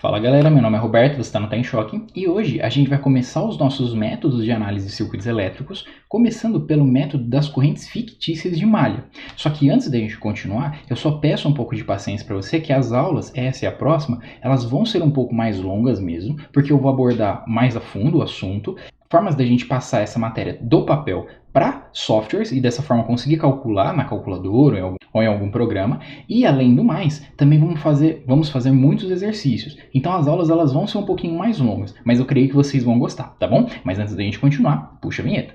Fala galera, meu nome é Roberto, você está no Tá em Choque e hoje a gente vai começar os nossos métodos de análise de circuitos elétricos, começando pelo método das correntes fictícias de malha. Só que antes da gente continuar, eu só peço um pouco de paciência para você que as aulas, essa e a próxima, elas vão ser um pouco mais longas mesmo, porque eu vou abordar mais a fundo o assunto, formas da gente passar essa matéria do papel para softwares e dessa forma conseguir calcular na calculadora ou em algum programa. E além do mais, também vamos fazer muitos exercícios. Então as aulas elas vão ser um pouquinho mais longas, mas eu creio que vocês vão gostar, tá bom? Mas antes da gente continuar, puxa a vinheta.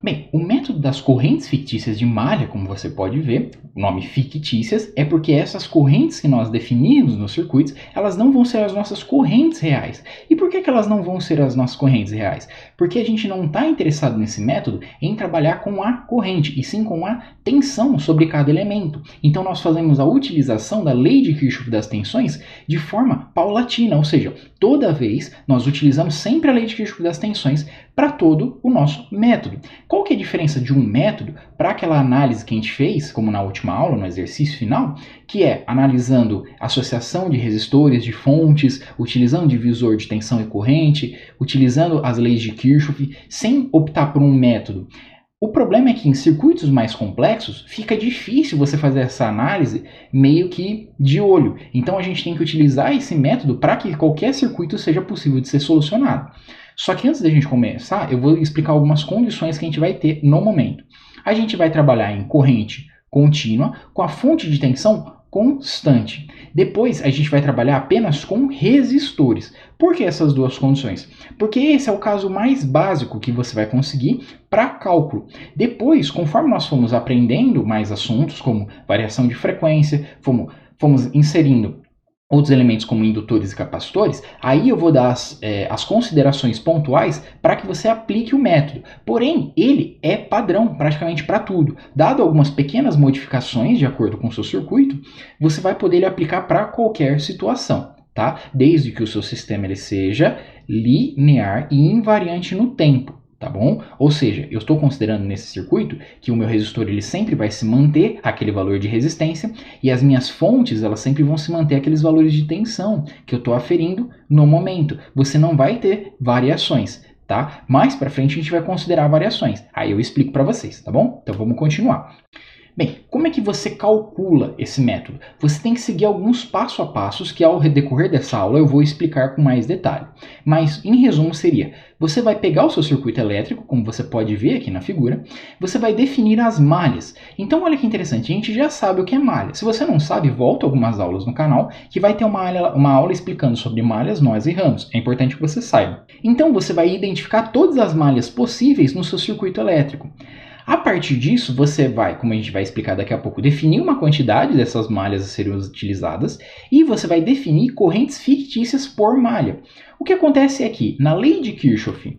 Bem, o método das correntes fictícias de malha, como você pode ver, o nome fictícias é porque essas correntes que nós definimos nos circuitos, elas não vão ser as nossas correntes reais. E por que elas não vão ser as nossas correntes reais? Porque a gente não está interessado nesse método em trabalhar com a corrente, e sim com a tensão sobre cada elemento. Então nós fazemos a utilização da lei de Kirchhoff das tensões de forma paulatina, ou seja, toda vez nós utilizamos sempre a lei de Kirchhoff das tensões para todo o nosso método. Qual que é a diferença de um método para aquela análise que a gente fez, como na última aula, no exercício final, que é analisando associação de resistores, de fontes, utilizando divisor de tensão e corrente, utilizando as leis de Kirchhoff, sem optar por um método? O problema é que em circuitos mais complexos fica difícil você fazer essa análise meio que de olho. Então a gente tem que utilizar esse método para que qualquer circuito seja possível de ser solucionado. Só que antes da gente começar, eu vou explicar algumas condições que a gente vai ter no momento. A gente vai trabalhar em corrente contínua com a fonte de tensão constante. Depois a gente vai trabalhar apenas com resistores. Por que essas duas condições? Porque esse é o caso mais básico que você vai conseguir para cálculo. Depois, conforme nós fomos aprendendo mais assuntos, como variação de frequência, fomos inserindo outros elementos como indutores e capacitores, aí eu vou dar as considerações pontuais para que você aplique o método. Porém, ele é padrão praticamente para tudo. Dado algumas pequenas modificações de acordo com o seu circuito, você vai poder ele aplicar para qualquer situação, tá? Desde que o seu sistema ele seja linear e invariante no tempo. Tá bom? Ou seja, eu estou considerando nesse circuito que o meu resistor ele sempre vai se manter aquele valor de resistência e as minhas fontes elas sempre vão se manter aqueles valores de tensão que eu estou aferindo no momento. Você não vai ter variações, tá? Mais para frente a gente vai considerar variações. Aí eu explico para vocês, tá bom? Então vamos continuar. Bem, como é que você calcula esse método? Você tem que seguir alguns passo a passos que ao decorrer dessa aula eu vou explicar com mais detalhe. Mas, em resumo, seria, você vai pegar o seu circuito elétrico, como você pode ver aqui na figura, você vai definir as malhas. Então, olha que interessante, a gente já sabe o que é malha. Se você não sabe, volta algumas aulas no canal, que vai ter uma aula explicando sobre malhas, nós e ramos. É importante que você saiba. Então, você vai identificar todas as malhas possíveis no seu circuito elétrico. A partir disso, você vai, como a gente vai explicar daqui a pouco, definir uma quantidade dessas malhas a serem utilizadas e você vai definir correntes fictícias por malha. O que acontece é que, na lei de Kirchhoff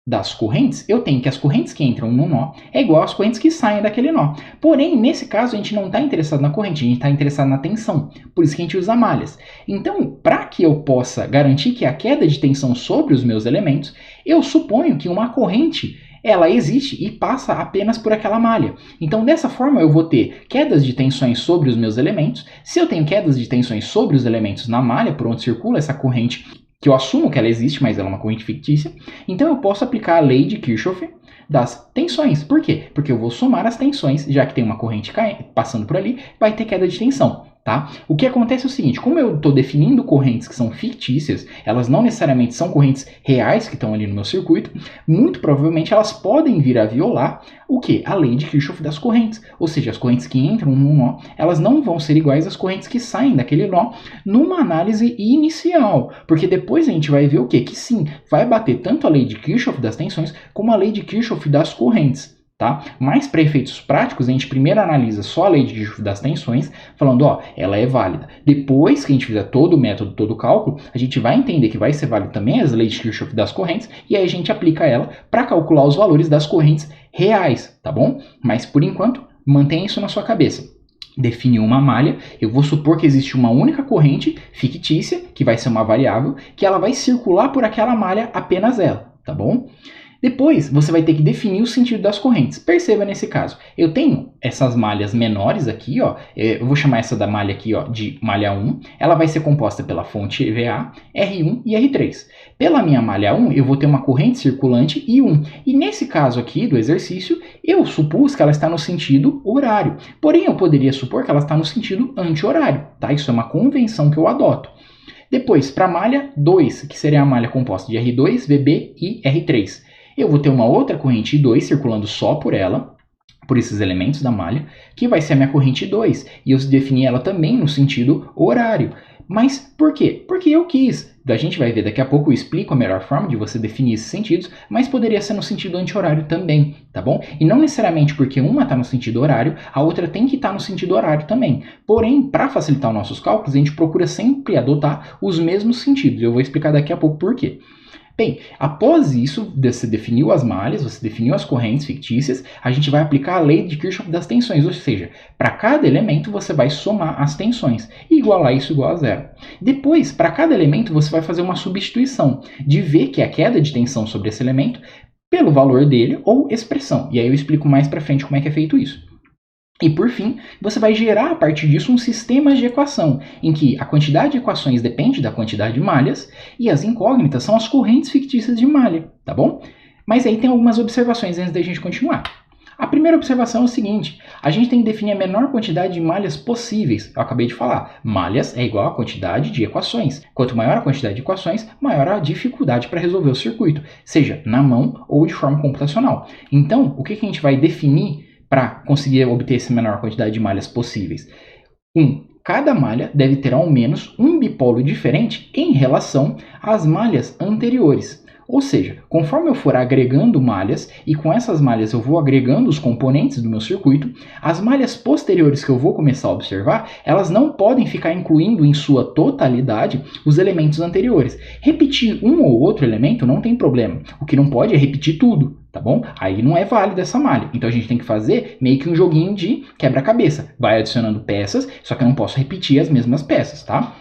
das correntes, eu tenho que as correntes que entram no nó é igual às correntes que saem daquele nó. Porém, nesse caso, a gente não está interessado na corrente, a gente está interessado na tensão. Por isso que a gente usa malhas. Então, para que eu possa garantir que a queda de tensão sobre os meus elementos, eu suponho que uma corrente ela existe e passa apenas por aquela malha. Então, dessa forma, eu vou ter quedas de tensões sobre os meus elementos. Se eu tenho quedas de tensões sobre os elementos na malha, por onde circula essa corrente, que eu assumo que ela existe, mas ela é uma corrente fictícia, então eu posso aplicar a lei de Kirchhoff das tensões. Por quê? Porque eu vou somar as tensões, já que tem uma corrente passando por ali, vai ter queda de tensão. Tá? O que acontece é o seguinte, como eu estou definindo correntes que são fictícias, elas não necessariamente são correntes reais que estão ali no meu circuito, muito provavelmente elas podem vir a violar o quê? A lei de Kirchhoff das correntes. Ou seja, as correntes que entram num nó, elas não vão ser iguais às correntes que saem daquele nó numa análise inicial. Porque depois a gente vai ver o quê? Que sim, vai bater tanto a lei de Kirchhoff das tensões como a lei de Kirchhoff das correntes. Tá? Mas para efeitos práticos, a gente primeiro analisa só a lei de Kirchhoff das tensões, falando, ó, ela é válida. Depois que a gente fizer todo o método, todo o cálculo, a gente vai entender que vai ser válido também as leis de Kirchhoff das correntes, e aí a gente aplica ela para calcular os valores das correntes reais, tá bom? Mas por enquanto, mantenha isso na sua cabeça. Define uma malha, eu vou supor que existe uma única corrente fictícia, que vai ser uma variável, que ela vai circular por aquela malha, apenas ela, tá bom? Depois, você vai ter que definir o sentido das correntes. Perceba nesse caso, eu tenho essas malhas menores aqui, ó, eu vou chamar essa da malha aqui, ó, de malha 1, ela vai ser composta pela fonte VA, R1 e R3. Pela minha malha 1, eu vou ter uma corrente circulante I1, e nesse caso aqui do exercício, eu supus que ela está no sentido horário, porém eu poderia supor que ela está no sentido anti-horário, tá? Isso é uma convenção que eu adoto. Depois, para a malha 2, que seria a malha composta de R2, VB e R3. Eu vou ter uma outra corrente I2 circulando só por ela, por esses elementos da malha, que vai ser a minha corrente I2, e eu defini ela também no sentido horário. Mas por quê? Porque eu quis. A gente vai ver daqui a pouco, eu explico a melhor forma de você definir esses sentidos, mas poderia ser no sentido anti-horário também, tá bom? E não necessariamente porque uma está no sentido horário, a outra tem que estar no sentido horário também. Porém, para facilitar os nossos cálculos, a gente procura sempre adotar os mesmos sentidos. Eu vou explicar daqui a pouco por quê. Bem, após isso, você definiu as malhas, você definiu as correntes fictícias, a gente vai aplicar a lei de Kirchhoff das tensões, ou seja, para cada elemento você vai somar as tensões e igualar isso igual a zero. Depois, para cada elemento você vai fazer uma substituição de V, que é a queda de tensão sobre esse elemento, pelo valor dele ou expressão. E aí eu explico mais para frente como é que é feito isso. E por fim, você vai gerar a partir disso um sistema de equação, em que a quantidade de equações depende da quantidade de malhas e as incógnitas são as correntes fictícias de malha, tá bom? Mas aí tem algumas observações antes da gente continuar. A primeira observação é o seguinte, a gente tem que definir a menor quantidade de malhas possíveis. Eu acabei de falar, malhas é igual a quantidade de equações. Quanto maior a quantidade de equações, maior a dificuldade para resolver o circuito, seja na mão ou de forma computacional. Então, o que a gente vai definir para conseguir obter essa menor quantidade de malhas possíveis? Cada malha deve ter ao menos um bipolo diferente em relação às malhas anteriores. Ou seja, conforme eu for agregando malhas, e com essas malhas eu vou agregando os componentes do meu circuito, as malhas posteriores que eu vou começar a observar, elas não podem ficar incluindo em sua totalidade os elementos anteriores. Repetir um ou outro elemento não tem problema. O que não pode é repetir tudo, tá bom? Aí não é válido essa malha. Então a gente tem que fazer meio que um joguinho de quebra-cabeça. Vai adicionando peças, só que eu não posso repetir as mesmas peças, tá?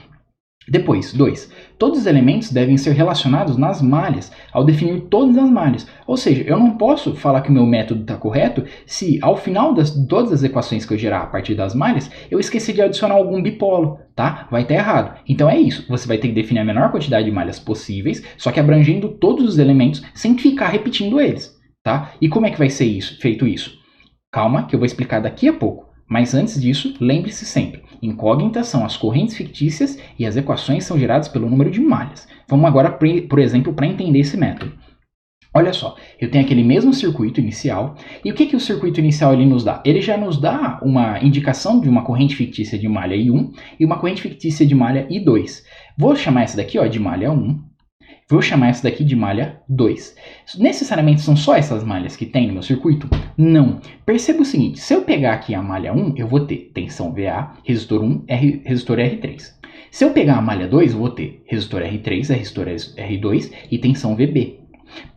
Depois, 2. Todos os elementos devem ser relacionados nas malhas, ao definir todas as malhas. Ou seja, eu não posso falar que o meu método está correto se ao final de todas as equações que eu gerar a partir das malhas, eu esqueci de adicionar algum bipolo, tá? Vai estar errado. Então é isso, você vai ter que definir a menor quantidade de malhas possíveis, só que abrangendo todos os elementos sem ficar repetindo eles, tá? E como é que vai ser isso, feito isso? Calma, que eu vou explicar daqui a pouco. Mas antes disso, lembre-se sempre, incógnitas são as correntes fictícias e as equações são geradas pelo número de malhas. Vamos agora, por exemplo, para entender esse método. Olha só, eu tenho aquele mesmo circuito inicial, e o que o circuito inicial ele nos dá? Ele já nos dá uma indicação de uma corrente fictícia de malha I1 e uma corrente fictícia de malha I2. Vou chamar essa daqui ó, de malha 1. Vou chamar essa daqui de malha 2. Necessariamente são só essas malhas que tem no meu circuito? Não. Perceba o seguinte, se eu pegar aqui a malha 1, eu vou ter tensão VA, resistor 1, resistor R3. Se eu pegar a malha 2, eu vou ter resistor R3, resistor R2 e tensão VB.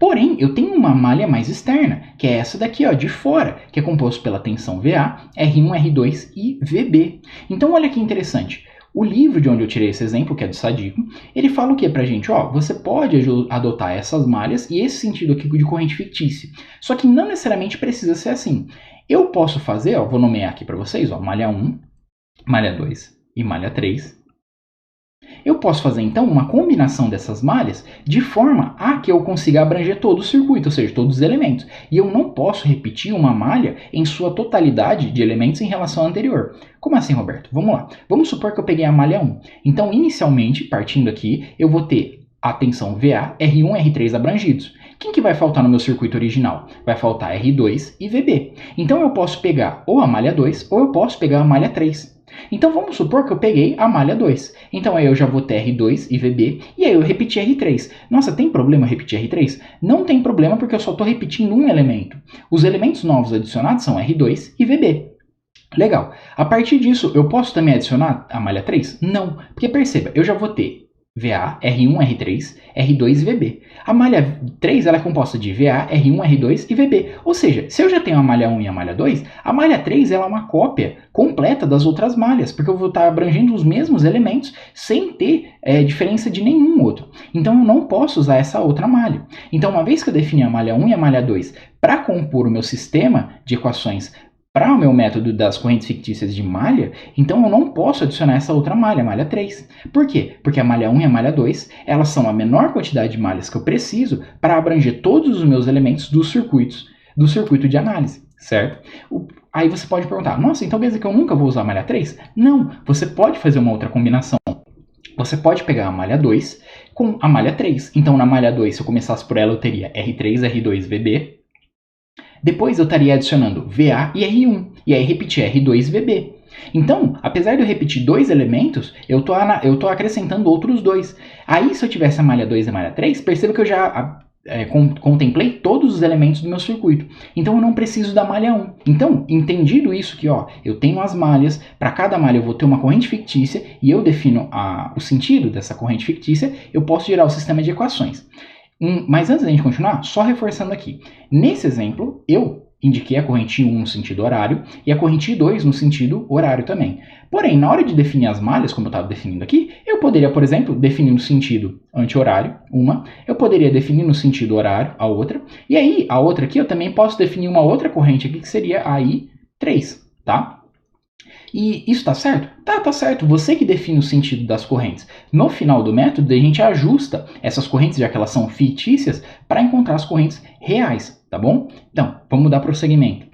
Porém, eu tenho uma malha mais externa, que é essa daqui, ó, de fora, que é composto pela tensão VA, R1, R2 e VB. Então, olha que interessante. O livro de onde eu tirei esse exemplo, que é do Sadico, ele fala o que pra gente? Ó, você pode adotar essas malhas e esse sentido aqui de corrente fictícia. Só que não necessariamente precisa ser assim. Eu posso fazer, ó, vou nomear aqui para vocês, ó, malha 1, malha 2 e malha 3. Eu posso fazer então uma combinação dessas malhas de forma a que eu consiga abranger todo o circuito, ou seja, todos os elementos. E eu não posso repetir uma malha em sua totalidade de elementos em relação à anterior. Como assim, Roberto? Vamos lá. Vamos supor que eu peguei a malha 1. Então, inicialmente, partindo aqui, eu vou ter a tensão VA, R1 e R3 abrangidos. Quem que vai faltar no meu circuito original? Vai faltar R2 e VB. Então eu posso pegar ou a malha 2 ou eu posso pegar a malha 3. Então vamos supor que eu peguei a malha 2. Então aí eu já vou ter R2 e VB e aí eu repeti R3. Nossa, tem problema repetir R3? Não tem problema porque eu só estou repetindo um elemento. Os elementos novos adicionados são R2 e VB. Legal. A partir disso, eu posso também adicionar a malha 3? Não, porque perceba, eu já vou ter VA, R1, R3, R2 e VB. A malha 3 ela é composta de VA, R1, R2 e VB. Ou seja, se eu já tenho a malha 1 e a malha 2, a malha 3 ela é uma cópia completa das outras malhas, porque eu vou estar abrangendo os mesmos elementos sem ter diferença de nenhum outro. Então eu não posso usar essa outra malha. Então, uma vez que eu defini a malha 1 e a malha 2 para compor o meu sistema de equações para o meu método das correntes fictícias de malha, então eu não posso adicionar essa outra malha, a malha 3. Por quê? Porque a malha 1 e a malha 2, elas são a menor quantidade de malhas que eu preciso para abranger todos os meus elementos do circuito de análise, certo? Aí você pode perguntar, nossa, então quer dizer que eu nunca vou usar a malha 3? Não, você pode fazer uma outra combinação. Você pode pegar a malha 2 com a malha 3. Então na malha 2, se eu começasse por ela, eu teria R3, R2, VB. Depois eu estaria adicionando VA e R1, e aí repetir R2 e VB. Então, apesar de eu repetir dois elementos, eu estou acrescentando outros dois. Aí, se eu tivesse a malha 2 e a malha 3, perceba que eu já contemplei todos os elementos do meu circuito. Então, eu não preciso da malha 1. Então, entendido isso que eu tenho as malhas, para cada malha eu vou ter uma corrente fictícia, e eu defino o sentido dessa corrente fictícia, eu posso gerar o sistema de equações. Mas antes da gente continuar, só reforçando aqui. Nesse exemplo, eu indiquei a corrente 1 no sentido horário e a corrente 2 no sentido horário também. Porém, na hora de definir as malhas, como eu estava definindo aqui, eu poderia, por exemplo, definir no sentido anti-horário, uma, eu poderia definir no sentido horário, a outra, e aí, a outra aqui, eu também posso definir uma outra corrente aqui, que seria a I3, tá? E isso está certo? Tá certo. Você que define o sentido das correntes. No final do método, a gente ajusta essas correntes, já que elas são fictícias, para encontrar as correntes reais, tá bom? Então, vamos dar prosseguimento.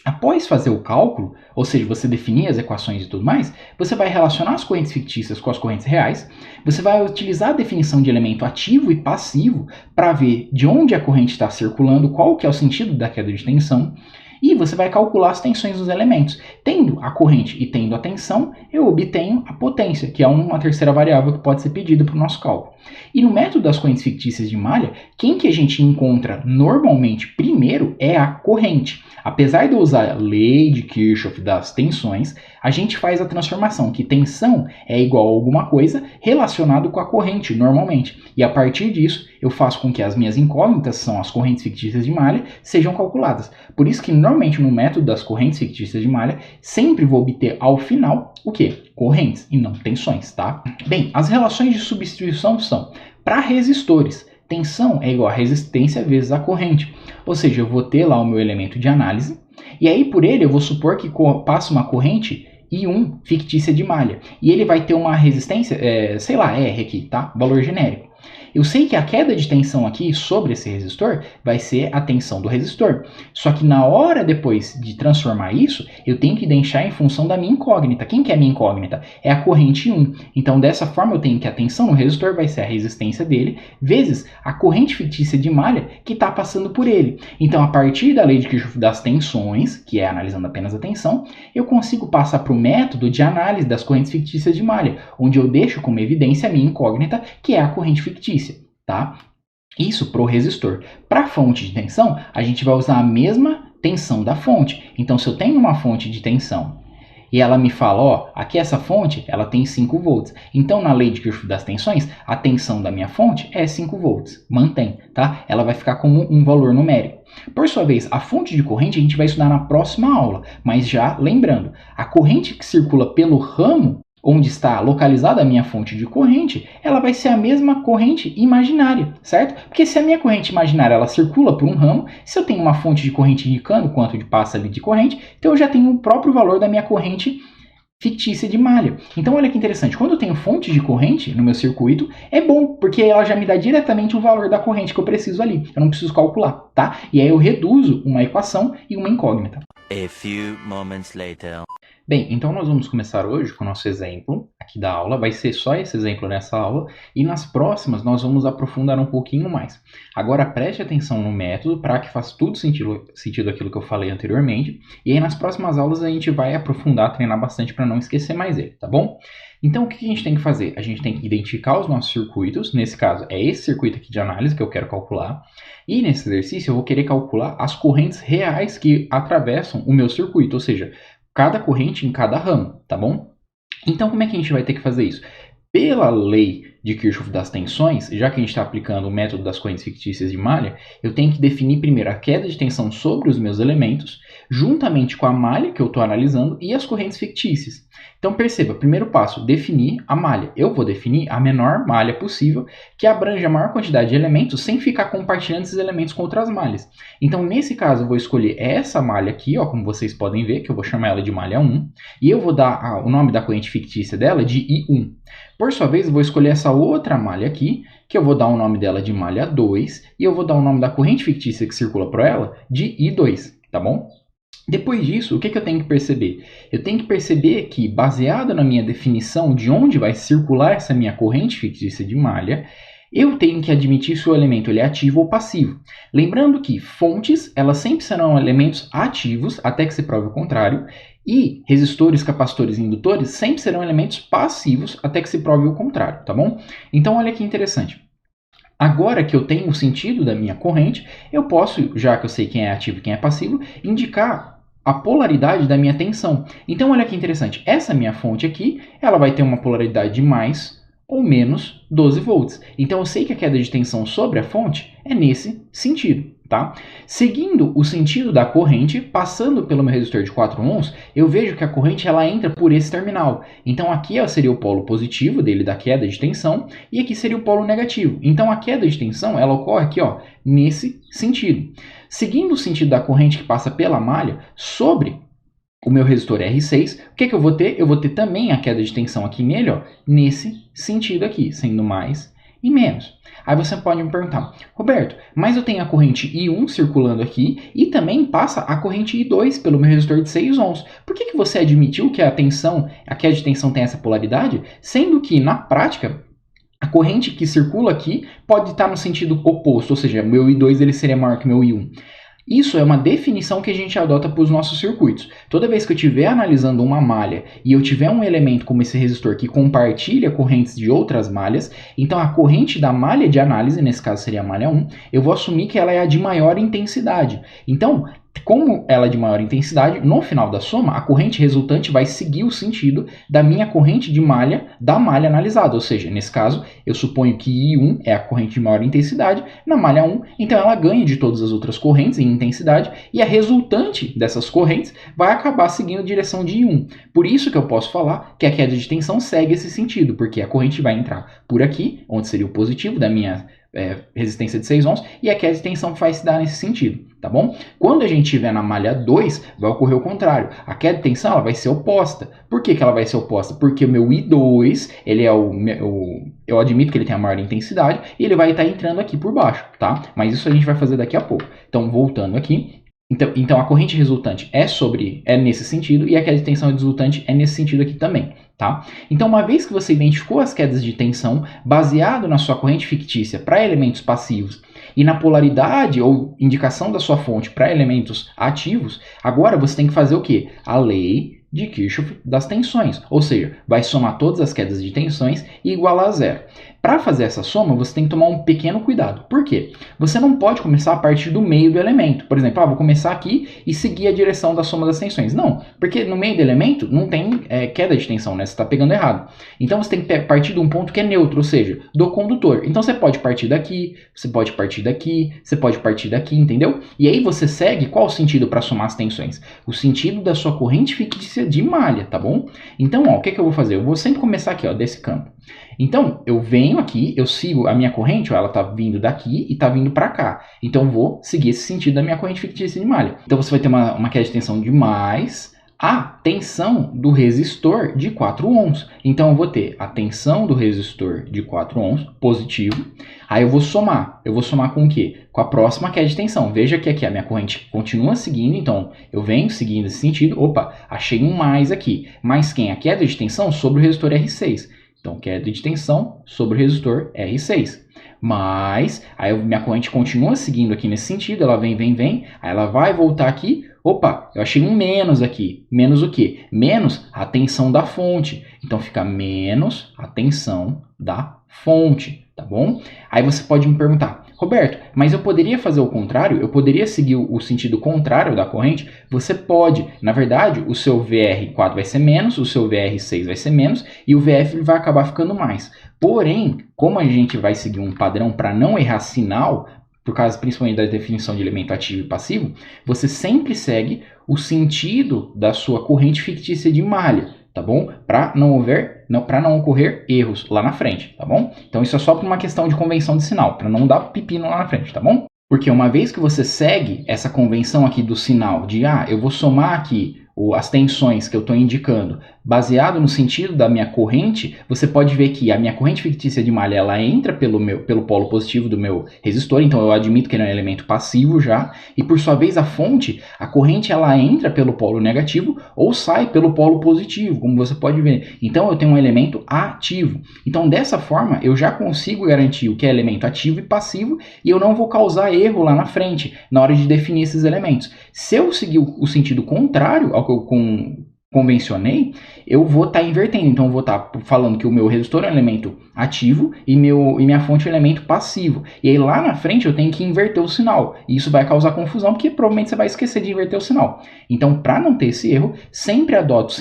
Após fazer o cálculo, ou seja, você definir as equações e tudo mais, você vai relacionar as correntes fictícias com as correntes reais, você vai utilizar a definição de elemento ativo e passivo para ver de onde a corrente está circulando, qual que é o sentido da queda de tensão, e você vai calcular as tensões dos elementos. Tendo a corrente e tendo a tensão, eu obtenho a potência, que é uma terceira variável que pode ser pedida para o nosso cálculo. E no método das correntes fictícias de malha, quem que a gente encontra normalmente primeiro é a corrente. Apesar de eu usar a lei de Kirchhoff das tensões, a gente faz a transformação, que tensão é igual a alguma coisa relacionado com a corrente, normalmente. E a partir disso, eu faço com que as minhas incógnitas, são as correntes fictícias de malha, sejam calculadas. Por isso que normalmente no método das correntes fictícias de malha, sempre vou obter ao final o quê? Correntes e não tensões, tá? Bem, as relações de substituição são para resistores. Tensão é igual a resistência vezes a corrente. Ou seja, eu vou ter lá o meu elemento de análise, e aí por ele eu vou supor que passa uma corrente I1 fictícia de malha. E ele vai ter uma resistência, sei lá, R aqui, tá? Valor genérico. Eu sei que a queda de tensão aqui sobre esse resistor vai ser a tensão do resistor. Só que na hora depois de transformar isso, eu tenho que deixar em função da minha incógnita. Quem que é a minha incógnita? É a corrente 1. Então dessa forma eu tenho que a tensão no resistor vai ser a resistência dele, vezes a corrente fictícia de malha que está passando por ele. Então a partir da lei de Kirchhoff das tensões, que é analisando apenas a tensão, eu consigo passar para o método de análise das correntes fictícias de malha, onde eu deixo como evidência a minha incógnita, que é a corrente fictícia. Tá? Isso para o resistor. Para a fonte de tensão, a gente vai usar a mesma tensão da fonte. Então, se eu tenho uma fonte de tensão e ela me fala, aqui essa fonte ela tem 5 volts. Então, na lei de Kirchhoff das tensões, a tensão da minha fonte é 5 volts. Mantém, tá? Ela vai ficar como um valor numérico. Por sua vez, a fonte de corrente a gente vai estudar na próxima aula. Mas já lembrando, a corrente que circula pelo ramo onde está localizada a minha fonte de corrente, ela vai ser a mesma corrente imaginária, certo? Porque se a minha corrente imaginária ela circula por um ramo, se eu tenho uma fonte de corrente indicando quanto passa ali de corrente, então eu já tenho o próprio valor da minha corrente fictícia de malha. Então olha que interessante, quando eu tenho fonte de corrente no meu circuito, é bom, porque ela já me dá diretamente o valor da corrente que eu preciso ali, eu não preciso calcular, tá? E aí eu reduzo uma equação e uma incógnita. A few moments later. Bem, então nós vamos começar hoje com o nosso exemplo aqui da aula, vai ser só esse exemplo nessa aula, e nas próximas nós vamos aprofundar um pouquinho mais. Agora preste atenção no método para que faça tudo sentido aquilo que eu falei anteriormente, e aí nas próximas aulas a gente vai aprofundar, treinar bastante para não esquecer mais ele, tá bom? Então o que a gente tem que fazer? A gente tem que identificar os nossos circuitos, nesse caso é esse circuito aqui de análise que eu quero calcular, e nesse exercício eu vou querer calcular as correntes reais que atravessam o meu circuito, ou seja, cada corrente em cada ramo, tá bom? Então como é que a gente vai ter que fazer isso? pela lei de Kirchhoff das tensões, já que a gente está aplicando o método das correntes fictícias de malha, eu tenho que definir primeiro a queda de tensão sobre os meus elementos, juntamente com a malha que eu estou analisando e as correntes fictícias. Então perceba, primeiro passo, definir a malha. Eu vou definir a menor malha possível, que abrange a maior quantidade de elementos, sem ficar compartilhando esses elementos com outras malhas. Então nesse caso eu vou escolher essa malha aqui, ó, como vocês podem ver, que eu vou chamar ela de malha 1, e eu vou dar o nome da corrente fictícia dela de I1. Por sua vez, eu vou escolher essa outra malha aqui, que eu vou dar o nome dela de malha 2, e eu vou dar o nome da corrente fictícia que circula por ela de I2, tá bom? Depois disso, o que eu tenho que perceber? Eu tenho que perceber que, baseado na minha definição de onde vai circular essa minha corrente fictícia de malha, eu tenho que admitir se o elemento ele é ativo ou passivo. Lembrando que fontes, elas sempre serão elementos ativos, até que se prove o contrário, e resistores, capacitores e indutores sempre serão elementos passivos, até que se prove o contrário, tá bom? Então, olha que interessante. Agora que eu tenho o sentido da minha corrente, eu posso, já que eu sei quem é ativo e quem é passivo, indicar a polaridade da minha tensão. Então, olha que interessante. Essa minha fonte aqui, ela vai ter uma polaridade de mais ou menos 12 volts. Então, eu sei que a queda de tensão sobre a fonte é nesse sentido, tá? Seguindo o sentido da corrente, passando pelo meu resistor de 4 ohms, eu vejo que a corrente ela entra por esse terminal. Então, aqui seria o polo positivo dele da queda de tensão e aqui seria o polo negativo. Então, a queda de tensão ela ocorre aqui, ó, nesse sentido. Seguindo o sentido da corrente que passa pela malha sobre o meu resistor R6, o que eu vou ter? Eu vou ter também a queda de tensão aqui nele, ó, nesse sentido aqui, sendo mais e menos. Aí você pode me perguntar, Roberto, mas eu tenho a corrente I1 circulando aqui e também passa a corrente I2 pelo meu resistor de 6 ohms. Por que você admitiu que a queda de tensão tem essa polaridade, sendo que na prática a corrente que circula aqui pode estar no sentido oposto, ou seja, meu I2 ele seria maior que meu I1. Isso é uma definição que a gente adota para os nossos circuitos. Toda vez que eu estiver analisando uma malha e eu tiver um elemento como esse resistor que compartilha correntes de outras malhas, então a corrente da malha de análise, nesse caso seria a malha 1, eu vou assumir que ela é a de maior intensidade. Então, como ela é de maior intensidade, no final da soma, a corrente resultante vai seguir o sentido da minha corrente de malha da malha analisada. Ou seja, nesse caso, eu suponho que I1 é a corrente de maior intensidade na malha 1, então ela ganha de todas as outras correntes em intensidade e a resultante dessas correntes vai acabar seguindo a direção de I1. Por isso que eu posso falar que a queda de tensão segue esse sentido, porque a corrente vai entrar por aqui, onde seria o positivo da minha resistência de 6 ohms, e a queda de tensão vai se dar nesse sentido, tá bom? Quando a gente estiver na malha 2, vai ocorrer o contrário. A queda de tensão ela vai ser oposta. Por que ela vai ser oposta? Porque o meu I2, ele é eu admito que ele tem a maior intensidade, e ele vai estar entrando aqui por baixo, tá? Mas isso a gente vai fazer daqui a pouco. Então, voltando aqui, então a corrente resultante é nesse sentido, e a queda de tensão resultante é nesse sentido aqui também. Tá? Então, uma vez que você identificou as quedas de tensão baseado na sua corrente fictícia para elementos passivos e na polaridade ou indicação da sua fonte para elementos ativos, agora você tem que fazer o quê? A lei de Kirchhoff das tensões, ou seja, vai somar todas as quedas de tensões e igualar a zero. Para fazer essa soma, você tem que tomar um pequeno cuidado. Por quê? Você não pode começar a partir do meio do elemento. Por exemplo, vou começar aqui e seguir a direção da soma das tensões. Não, porque no meio do elemento não tem queda de tensão, né? Você está pegando errado. Então você tem que partir de um ponto que é neutro, ou seja, do condutor. Então você pode partir daqui, você pode partir daqui, você pode partir daqui, entendeu? E aí você segue qual o sentido para somar as tensões? O sentido da sua corrente fictícia de malha, tá bom? Então, ó, o que eu vou fazer? Eu vou sempre começar aqui, ó, desse campo. Então, eu venho aqui, eu sigo a minha corrente, ó, ela está vindo daqui e está vindo para cá. Então, eu vou seguir esse sentido da minha corrente fictícia de malha. Então, você vai ter uma queda de tensão de mais a tensão do resistor de 4 ohms. Então, eu vou ter a tensão do resistor de 4 ohms, positivo. Aí, eu vou somar. Eu vou somar com o quê? Com a próxima queda de tensão. Veja que aqui a minha corrente continua seguindo, então eu venho seguindo esse sentido. Opa, achei um mais aqui. Mais quem? A queda de tensão sobre o resistor R6. Então, queda de tensão sobre o resistor R6. Mas, aí minha corrente continua seguindo aqui nesse sentido, ela vem, aí ela vai voltar aqui. Opa, eu achei um menos aqui. Menos o quê? Menos a tensão da fonte. Então, fica menos a tensão da fonte, tá bom? Aí você pode me perguntar, Roberto, mas eu poderia fazer o contrário? Eu poderia seguir o sentido contrário da corrente? Você pode. Na verdade, o seu VR4 vai ser menos, o seu VR6 vai ser menos e o VF vai acabar ficando mais. Porém, como a gente vai seguir um padrão para não errar sinal, por causa principalmente da definição de elemento ativo e passivo, você sempre segue o sentido da sua corrente fictícia de malha, tá bom? Para não ocorrer erros lá na frente, tá bom? Então isso é só por uma questão de convenção de sinal, para não dar pepino lá na frente, tá bom? Porque uma vez que você segue essa convenção aqui do sinal de, eu vou somar aqui as tensões que eu estou indicando, baseado no sentido da minha corrente, você pode ver que a minha corrente fictícia de malha, ela entra pelo polo positivo do meu resistor, então eu admito que ele é um elemento passivo já, e por sua vez a fonte, a corrente, ela entra pelo polo negativo ou sai pelo polo positivo, como você pode ver. Então eu tenho um elemento ativo. Então dessa forma eu já consigo garantir o que é elemento ativo e passivo, e eu não vou causar erro lá na frente, na hora de definir esses elementos. Se eu seguir o sentido contrário ao que eu convencionei, eu vou estar invertendo. Então eu vou estar falando que o meu resistor é um elemento ativo e minha fonte é um elemento passivo. E aí lá na frente eu tenho que inverter o sinal. E isso vai causar confusão, porque provavelmente você vai esquecer de inverter o sinal. Então, para não ter esse erro, sempre adoto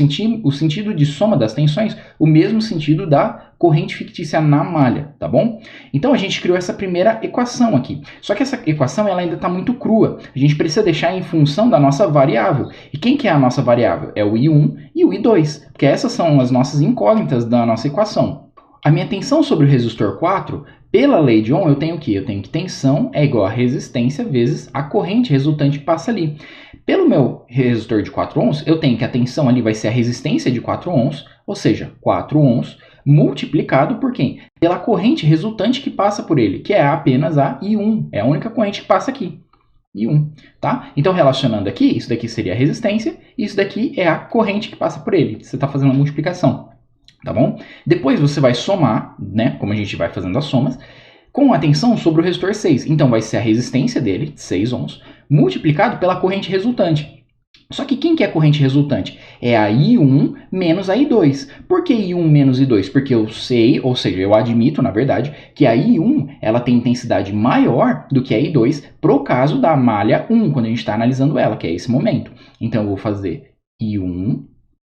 o sentido de soma das tensões, o mesmo sentido da corrente fictícia na malha, tá bom? Então a gente criou essa primeira equação aqui. Só que essa equação ela ainda está muito crua. A gente precisa deixar em função da nossa variável. E quem que é a nossa variável? É o I1 e o I2, porque essas são as nossas incógnitas da nossa equação. A minha tensão sobre o resistor 4, pela lei de Ohm, eu tenho o quê? Eu tenho que tensão é igual a resistência vezes a corrente resultante que passa ali. Pelo meu resistor de 4 ohms, eu tenho que a tensão ali vai ser a resistência de 4 ohms, ou seja, 4 ohms, multiplicado por quem? Pela corrente resultante que passa por ele, que é apenas a I1. É a única corrente que passa aqui. I1, tá? Então, relacionando aqui, isso daqui seria a resistência, e isso daqui é a corrente que passa por ele. Você está fazendo a multiplicação, tá bom? Depois você vai somar, né, como a gente vai fazendo as somas, com a tensão sobre o resistor 6. Então, vai ser a resistência dele, 6 ohms, multiplicado pela corrente resultante. Só que quem que é a corrente resultante? É a I1 menos a I2. Por que I1 menos I2? Porque eu sei, ou seja, eu admito, na verdade, que a I1 ela tem intensidade maior do que a I2 pro caso da malha 1, quando a gente está analisando ela, que é esse momento. Então, eu vou fazer I1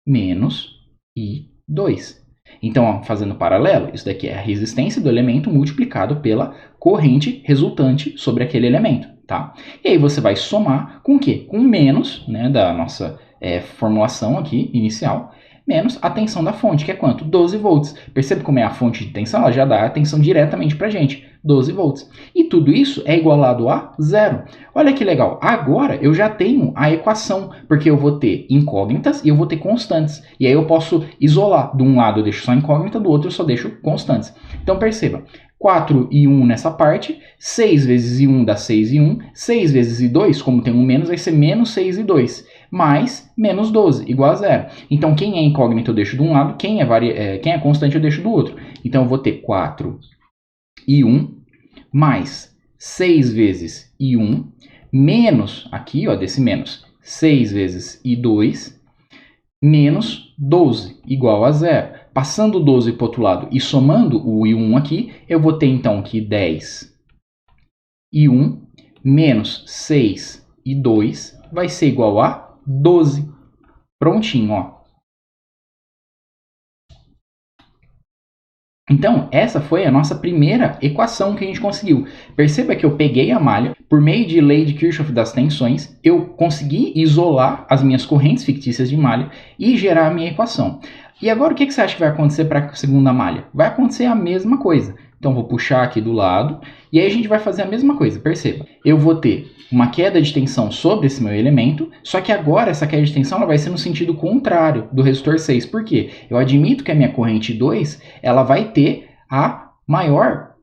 menos I2. Então, ó, fazendo paralelo, isso daqui é a resistência do elemento multiplicado pela corrente resultante sobre aquele elemento, tá? E aí você vai somar com o quê? Com menos, né, da nossa formulação aqui inicial, menos a tensão da fonte, que é quanto? 12 volts. Percebe como é a fonte de tensão? Ela já dá a tensão diretamente para a gente, 12 volts. E tudo isso é igualado a zero. Olha que legal, agora eu já tenho a equação, porque eu vou ter incógnitas e eu vou ter constantes. E aí eu posso isolar, de um lado eu deixo só incógnita, do outro eu só deixo constantes. Então perceba, 4 e 1 nessa parte, 6 vezes I1 dá 6 e 1, 6 vezes I2, como tem um menos, vai ser menos 6 e 2, mais menos 12, igual a zero. Então, quem é incógnito eu deixo de um lado, quem é constante eu deixo do outro. Então, eu vou ter 4 e 1, mais 6 vezes I1, menos, aqui, ó, desse menos, 6 vezes I2, menos 12, igual a zero. Passando o 12 para o outro lado e somando o I1 aqui, eu vou ter então que 10 I1 menos 6 e 2 vai ser igual a 12. Prontinho, ó. Então, essa foi a nossa primeira equação que a gente conseguiu. Perceba que eu peguei a malha, por meio de lei de Kirchhoff das tensões, eu consegui isolar as minhas correntes fictícias de malha e gerar a minha equação. E agora o que você acha que vai acontecer para a segunda malha? Vai acontecer a mesma coisa. Então, vou puxar aqui do lado e aí a gente vai fazer a mesma coisa. Perceba, eu vou ter uma queda de tensão sobre esse meu elemento, só que agora essa queda de tensão ela vai ser no sentido contrário do resistor 6. Por quê? Eu admito que a minha corrente 2 ela vai ter a maior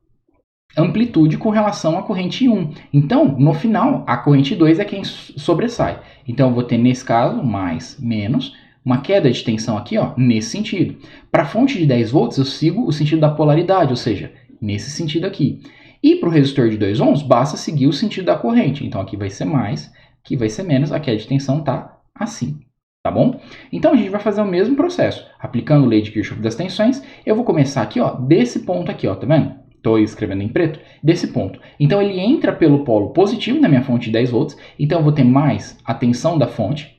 amplitude com relação à corrente 1. Então, no final, a corrente 2 é quem sobressai. Então, eu vou ter, nesse caso, mais, menos, uma queda de tensão aqui, ó, nesse sentido. Para a fonte de 10 volts, eu sigo o sentido da polaridade, ou seja, nesse sentido aqui. E para o resistor de 2 ohms, basta seguir o sentido da corrente. Então, aqui vai ser mais, aqui vai ser menos, a queda de tensão está assim, tá bom? Então, a gente vai fazer o mesmo processo. Aplicando a lei de Kirchhoff das tensões, eu vou começar aqui, ó, desse ponto aqui, ó, tá vendo? estou escrevendo em preto, desse ponto. Então ele entra pelo polo positivo na minha fonte de 10 volts, então eu vou ter mais a tensão da fonte,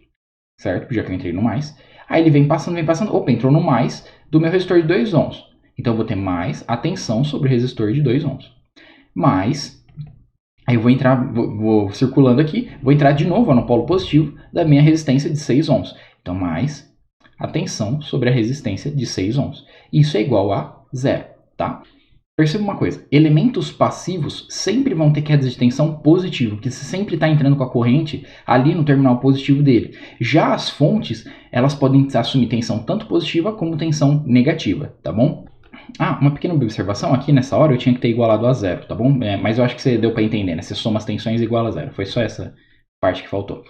certo? Já que eu entrei no mais. Aí ele vem passando, opa, entrou no mais do meu resistor de 2 ohms. Então eu vou ter mais a tensão sobre o resistor de 2 ohms. Mais, aí eu vou entrar, vou circulando aqui, vou entrar de novo no polo positivo da minha resistência de 6 ohms. Então mais a tensão sobre a resistência de 6 ohms. Isso é igual a 0, tá? Perceba uma coisa, elementos passivos sempre vão ter queda de tensão positivo, que você sempre está entrando com a corrente ali no terminal positivo dele. Já as fontes, elas podem assumir tensão tanto positiva como tensão negativa, tá bom? Uma pequena observação, aqui nessa hora eu tinha que ter igualado a 0, tá bom? Mas eu acho que você deu para entender, né? Você soma as tensões igual a 0, foi só essa parte que faltou.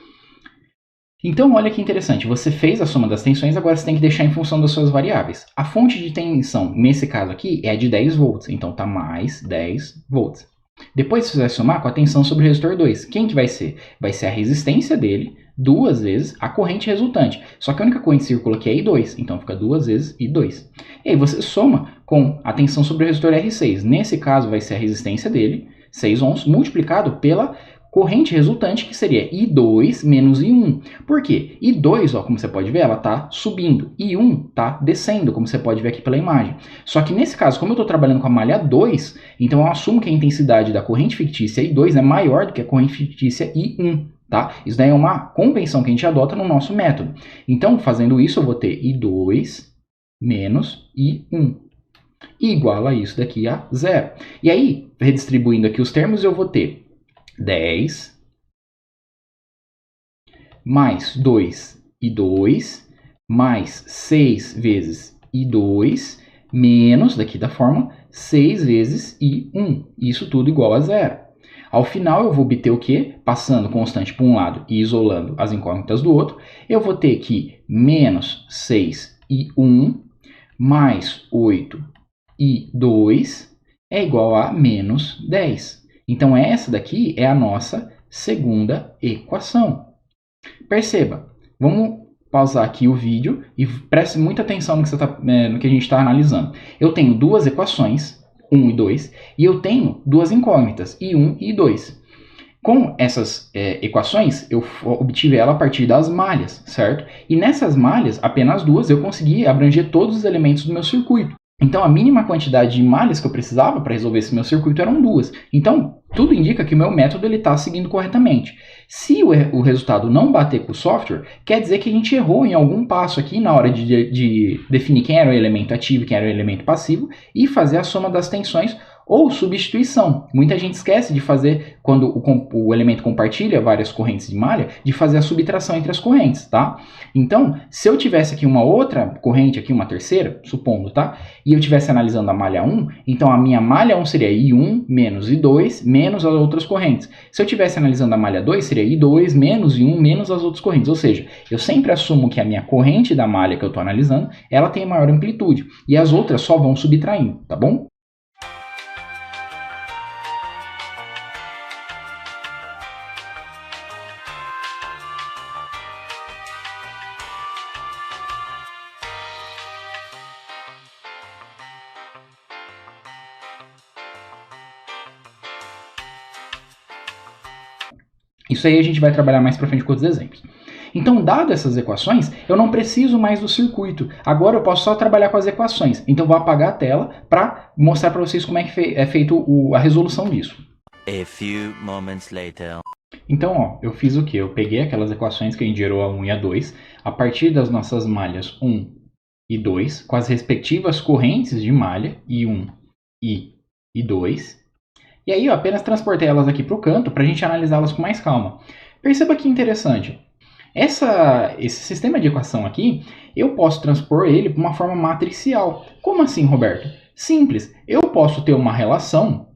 Então, olha que interessante, você fez a soma das tensões, agora você tem que deixar em função das suas variáveis. A fonte de tensão, nesse caso aqui, é de 10 volts, então tá mais 10 volts. Depois você vai somar com a tensão sobre o resistor 2. Quem que vai ser? Vai ser a resistência dele, 2 vezes a corrente resultante. Só que a única corrente circula aqui é I2, então fica 2 vezes I2. E aí você soma com a tensão sobre o resistor R6. Nesse caso vai ser a resistência dele, 6 ohms, multiplicado pela corrente resultante, que seria I2 menos I1. Por quê? I2, ó, como você pode ver, ela está subindo. I1 está descendo, como você pode ver aqui pela imagem. Só que nesse caso, como eu estou trabalhando com a malha 2, então eu assumo que a intensidade da corrente fictícia I2 é maior do que a corrente fictícia I1. Tá? Isso daí é uma convenção que a gente adota no nosso método. Então, fazendo isso, eu vou ter I2 menos I1. Igual a isso daqui a 0. E aí, redistribuindo aqui os termos, eu vou ter 10 mais 2 I2 mais 6 vezes I2 menos, daqui da forma, 6 vezes I1. Isso tudo igual a 0. Ao final eu vou obter o quê? Passando constante para um lado e isolando as incógnitas do outro, eu vou ter que menos 6 I1 mais 8 I2 é igual a menos 10. Então, essa daqui é a nossa segunda equação. Perceba, vamos pausar aqui o vídeo e preste muita atenção no que a gente está analisando. Eu tenho duas equações, 1 e 2, e eu tenho duas incógnitas, I1 e I2. Com essas equações, eu obtive ela a partir das malhas, certo? E nessas malhas, apenas duas, eu consegui abranger todos os elementos do meu circuito. Então, a mínima quantidade de malhas que eu precisava para resolver esse meu circuito eram duas. Então, tudo indica que o meu método está seguindo corretamente. Se o resultado não bater com o software, quer dizer que a gente errou em algum passo aqui na hora de definir quem era o elemento ativo e quem era o elemento passivo e fazer a soma das tensões ou substituição. Muita gente esquece de fazer, quando o elemento compartilha várias correntes de malha, de fazer a subtração entre as correntes, tá? Então, se eu tivesse aqui uma outra corrente, aqui uma terceira, supondo, tá? E eu estivesse analisando a malha 1, então a minha malha 1 seria I1 menos I2 menos as outras correntes. Se eu estivesse analisando a malha 2, seria I2 menos I1 menos as outras correntes. Ou seja, eu sempre assumo que a minha corrente da malha que eu estou analisando, ela tem maior amplitude. E as outras só vão subtraindo, tá bom? Isso aí a gente vai trabalhar mais para frente com outros exemplos. Então, dado essas equações, eu não preciso mais do circuito. Agora eu posso só trabalhar com as equações. Então, vou apagar a tela para mostrar para vocês como é que é feito a resolução disso. A few moments later. Então, ó, eu fiz o quê? Eu peguei aquelas equações que a gente gerou a 1 e a 2, a partir das nossas malhas 1 e 2, com as respectivas correntes de malha, I1 e I2. E aí eu apenas transportei elas aqui para o canto para a gente analisá-las com mais calma. Perceba que interessante. Esse sistema de equação aqui, eu posso transpor ele para uma forma matricial. Como assim, Roberto? Simples. Eu posso ter uma relação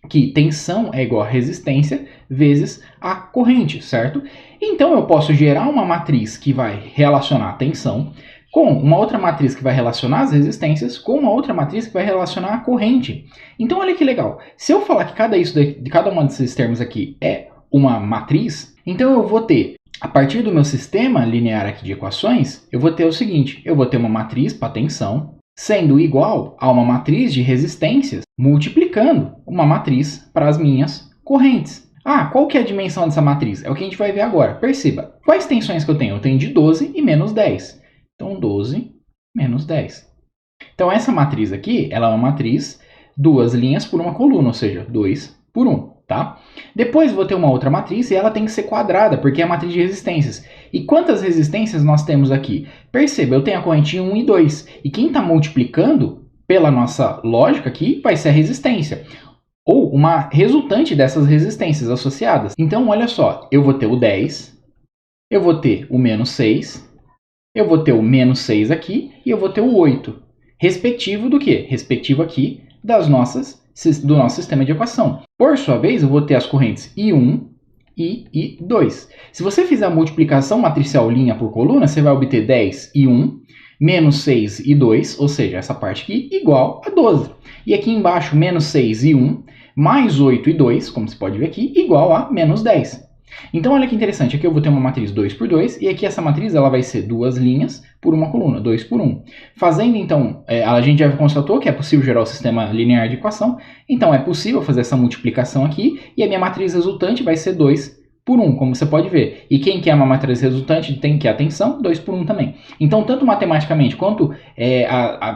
que tensão é igual a resistência vezes a corrente, certo? Então eu posso gerar uma matriz que vai relacionar a tensão com uma outra matriz que vai relacionar as resistências, com uma outra matriz que vai relacionar a corrente. Então olha que legal, se eu falar que cada uma desses termos aqui é uma matriz, então eu vou ter, a partir do meu sistema linear aqui de equações, eu vou ter o seguinte, eu vou ter uma matriz para tensão, sendo igual a uma matriz de resistências multiplicando uma matriz para as minhas correntes. Ah, qual que é a dimensão dessa matriz? É o que a gente vai ver agora. Perceba, quais tensões que eu tenho? Eu tenho de 12 e menos 10. Então, 12 menos 10. Então, essa matriz aqui, ela é uma matriz, duas linhas por uma coluna, ou seja, 2 por 1, tá? Depois vou ter uma outra matriz e ela tem que ser quadrada, porque é a matriz de resistências. E quantas resistências nós temos aqui? Perceba, eu tenho a corrente 1 e 2. E quem está multiplicando, pela nossa lógica aqui, vai ser a resistência. Ou uma resultante dessas resistências associadas. Então, olha só, eu vou ter o 10, eu vou ter o menos 6, eu vou ter o menos 6 aqui e eu vou ter o 8. Respectivo do quê? Respectivo aqui do nosso sistema de equação. Por sua vez, eu vou ter as correntes I1 e I2. Se você fizer a multiplicação matricial linha por coluna, você vai obter 10 I1 menos 6 I2, ou seja, essa parte aqui, igual a 12. E aqui embaixo, menos 6 I1 mais 8 I2, como você pode ver aqui, igual a menos 10. Então, olha que interessante, aqui eu vou ter uma matriz 2 por 2, e aqui essa matriz ela vai ser duas linhas por uma coluna, 2 por 1. Fazendo, então, a gente já constatou que é possível gerar o sistema linear de equação, então é possível fazer essa multiplicação aqui, e a minha matriz resultante vai ser 2 por 1, como você pode ver. E quem quer uma matriz resultante tem que a tensão, 2 por 1 também. Então, tanto matematicamente quanto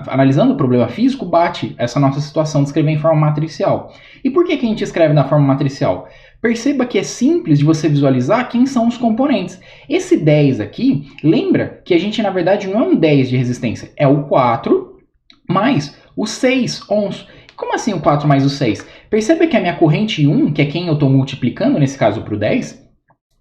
analisando o problema físico, bate essa nossa situação de escrever em forma matricial. E por que a gente escreve na forma matricial? Perceba que é simples de você visualizar quem são os componentes. Esse 10 aqui, lembra que a gente na verdade não é um 10 de resistência, é o 4 mais o 6 ohms. Como assim o 4 mais o 6? Perceba que a minha corrente 1, que é quem eu estou multiplicando nesse caso para o 10,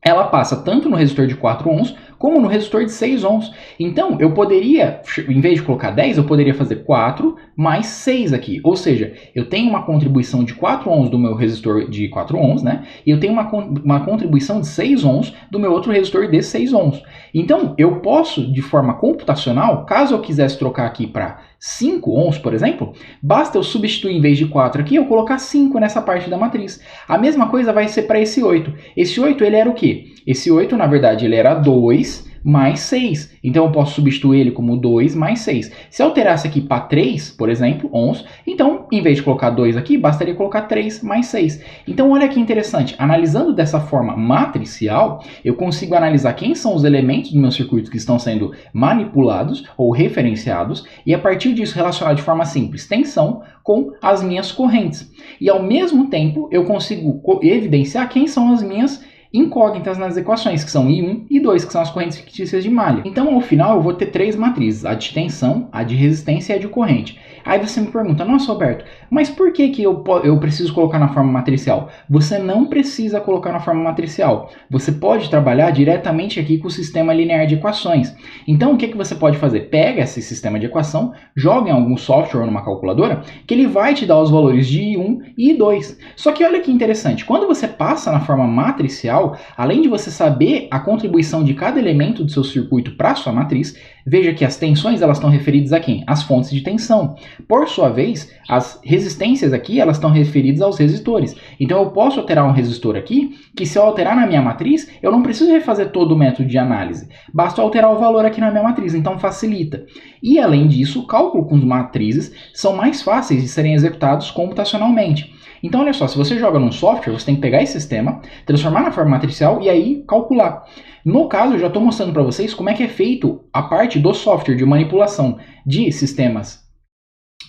ela passa tanto no resistor de 4 ohms como no resistor de 6 ohms. Então, eu poderia, em vez de colocar 10, eu poderia fazer 4 mais 6 aqui. Ou seja, eu tenho uma contribuição de 4 ohms do meu resistor de 4 ohms, né? E eu tenho uma contribuição de 6 ohms do meu outro resistor de 6 ohms. Então, eu posso, de forma computacional, caso eu quisesse trocar aqui para 5 ohms, por exemplo, basta eu substituir em vez de 4 aqui, eu colocar 5 nessa parte da matriz. A mesma coisa vai ser para esse 8. Esse 8, ele era o quê? Esse 8, na verdade, ele era 2 mais 6. Então, eu posso substituir ele como 2 mais 6. Se eu alterasse aqui para 3, por exemplo, ohms, então, em vez de colocar 2 aqui, bastaria colocar 3 mais 6. Então, olha que interessante. Analisando dessa forma matricial, eu consigo analisar quem são os elementos do meu circuito que estão sendo manipulados ou referenciados e, a partir disso, relacionar de forma simples tensão com as minhas correntes. E, ao mesmo tempo, eu consigo evidenciar quem são as minhas incógnitas nas equações, que são I1 e I2, que são as correntes fictícias de malha. Então, ao final, eu vou ter três matrizes, a de tensão, a de resistência e a de corrente. Aí você me pergunta, nossa, Roberto, mas por que eu preciso colocar na forma matricial? Você não precisa colocar na forma matricial. Você pode trabalhar diretamente aqui com o sistema linear de equações. Então, o que você pode fazer? Pega esse sistema de equação, joga em algum software ou numa calculadora, que ele vai te dar os valores de I1 e I2. Só que olha que interessante, quando você passa na forma matricial, além de você saber a contribuição de cada elemento do seu circuito para a sua matriz, veja que as tensões elas estão referidas a quem? As fontes de tensão. Por sua vez, as resistências aqui elas estão referidas aos resistores. Então eu posso alterar um resistor aqui, que se eu alterar na minha matriz, eu não preciso refazer todo o método de análise. Basta alterar o valor aqui na minha matriz, então facilita. E além disso, o cálculo com as matrizes são mais fáceis de serem executados computacionalmente. Então olha só, se você joga num software, você tem que pegar esse sistema, transformar na forma matricial e aí calcular. No caso, eu já estou mostrando para vocês como é que é feito a parte do software de manipulação de sistemas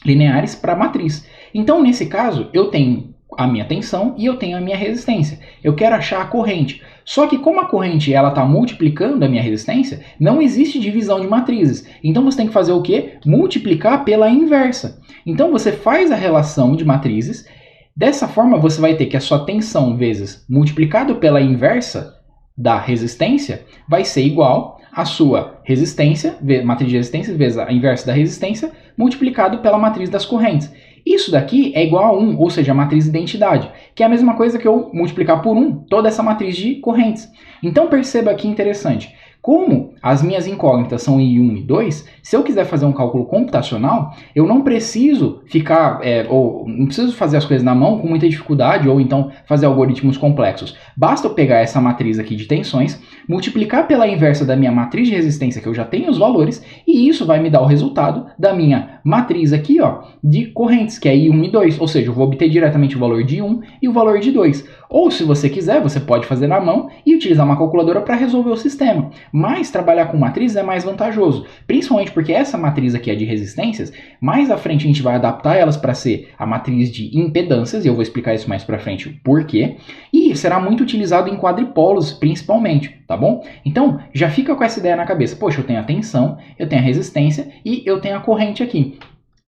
lineares para matriz. Então, nesse caso, eu tenho a minha tensão e eu tenho a minha resistência. Eu quero achar a corrente. Só que como a corrente está multiplicando a minha resistência, não existe divisão de matrizes. Então você tem que fazer o quê? Multiplicar pela inversa. Então você faz a relação de matrizes. Dessa forma você vai ter que a sua tensão vezes multiplicado pela inversa da resistência vai ser igual a sua resistência, matriz de resistência vezes a inversa da resistência, multiplicado pela matriz das correntes. Isso daqui é igual a 1, ou seja, a matriz de identidade, que é a mesma coisa que eu multiplicar por 1 toda essa matriz de correntes. Então perceba que interessante, Como as minhas incógnitas são I1 e 2, se eu quiser fazer um cálculo computacional, eu não preciso ficar, ou não preciso fazer as coisas na mão com muita dificuldade, ou então fazer algoritmos complexos. Basta eu pegar essa matriz aqui de tensões, multiplicar pela inversa da minha matriz de resistência, que eu já tenho os valores, e isso vai me dar o resultado da minha matriz aqui, ó, de correntes, que é I1 e 2, ou seja, eu vou obter diretamente o valor de 1 e o valor de 2. Ou, se você quiser, você pode fazer na mão e utilizar uma calculadora para resolver o sistema. Mas trabalhar com matriz é mais vantajoso, principalmente porque essa matriz aqui é de resistências, mais à frente a gente vai adaptar elas para ser a matriz de impedâncias, e eu vou explicar isso mais para frente o porquê, e será muito utilizado em quadripolos, principalmente, tá bom? Então, já fica com essa ideia na cabeça, poxa, eu tenho a tensão, eu tenho a resistência e eu tenho a corrente aqui.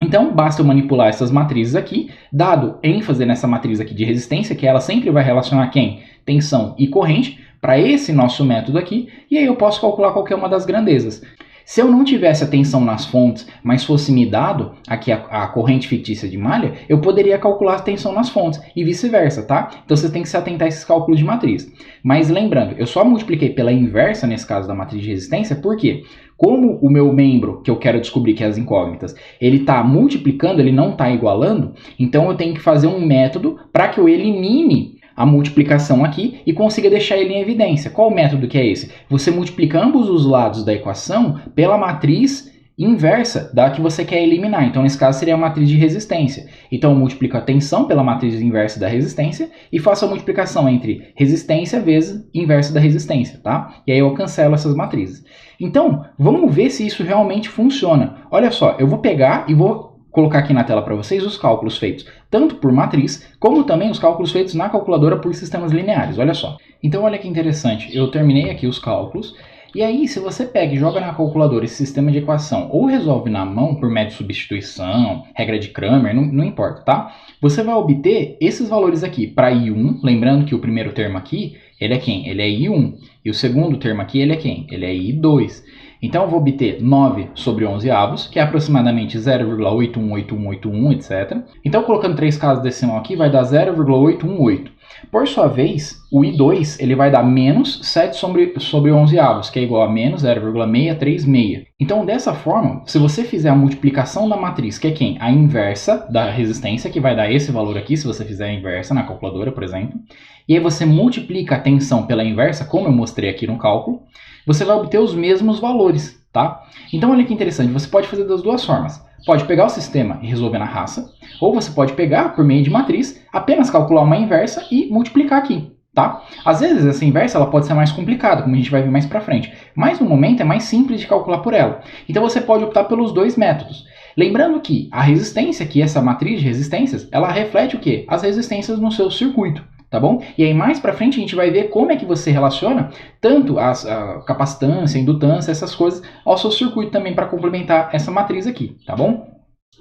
Então, basta eu manipular essas matrizes aqui, dado ênfase nessa matriz aqui de resistência, que ela sempre vai relacionar quem? Tensão e corrente, para esse nosso método aqui, e aí eu posso calcular qualquer uma das grandezas. Se eu não tivesse a tensão nas fontes, mas fosse me dado aqui a corrente fictícia de malha, eu poderia calcular a tensão nas fontes e vice-versa, tá? Então você tem que se atentar a esses cálculos de matriz. Mas lembrando, eu só multipliquei pela inversa nesse caso da matriz de resistência, por quê? Como o meu membro, que eu quero descobrir que é as incógnitas, ele está multiplicando, ele não está igualando, então eu tenho que fazer um método para que eu elimine a multiplicação aqui e consiga deixar ele em evidência. Qual o método que é esse? Você multiplica ambos os lados da equação pela matriz inversa da que você quer eliminar. Então, nesse caso, seria a matriz de resistência. Então, eu multiplico a tensão pela matriz inversa da resistência e faço a multiplicação entre resistência vezes inversa da resistência, tá? E aí eu cancelo essas matrizes. Então, vamos ver se isso realmente funciona. Olha só, eu vou pegar e vou colocar aqui na tela para vocês os cálculos feitos tanto por matriz, como também os cálculos feitos na calculadora por sistemas lineares, olha só. Então olha que interessante, eu terminei aqui os cálculos, e aí se você pega e joga na calculadora esse sistema de equação, ou resolve na mão por método de substituição, regra de Cramer, não importa, tá? Você vai obter esses valores aqui para I1, lembrando que o primeiro termo aqui, ele é quem? Ele é I1, e o segundo termo aqui, ele é quem? Ele é I2. Então eu vou obter 9 sobre 11 avos, que é aproximadamente 0,818181, etc. Então colocando 3 casas decimal aqui, vai dar 0,818. Por sua vez, o I2 ele vai dar menos 7 sobre 11 avos, que é igual a menos 0,636. Então dessa forma, se você fizer a multiplicação da matriz, que é quem? A inversa da resistência, que vai dar esse valor aqui, se você fizer a inversa na calculadora, por exemplo, e aí você multiplica a tensão pela inversa, como eu mostrei aqui no cálculo, você vai obter os mesmos valores, tá? Então olha que interessante, você pode fazer das duas formas. Pode pegar o sistema e resolver na raça, ou você pode pegar, por meio de matriz, apenas calcular uma inversa e multiplicar aqui, tá? Às vezes essa inversa ela pode ser mais complicada, como a gente vai ver mais pra frente, mas no momento é mais simples de calcular por ela. Então você pode optar pelos dois métodos. Lembrando que a resistência, que essa matriz de resistências, ela reflete o quê? As resistências no seu circuito. Tá bom? E aí mais pra frente a gente vai ver como é que você relaciona tanto a capacitância, a indutância, essas coisas ao seu circuito também para complementar essa matriz aqui, tá bom?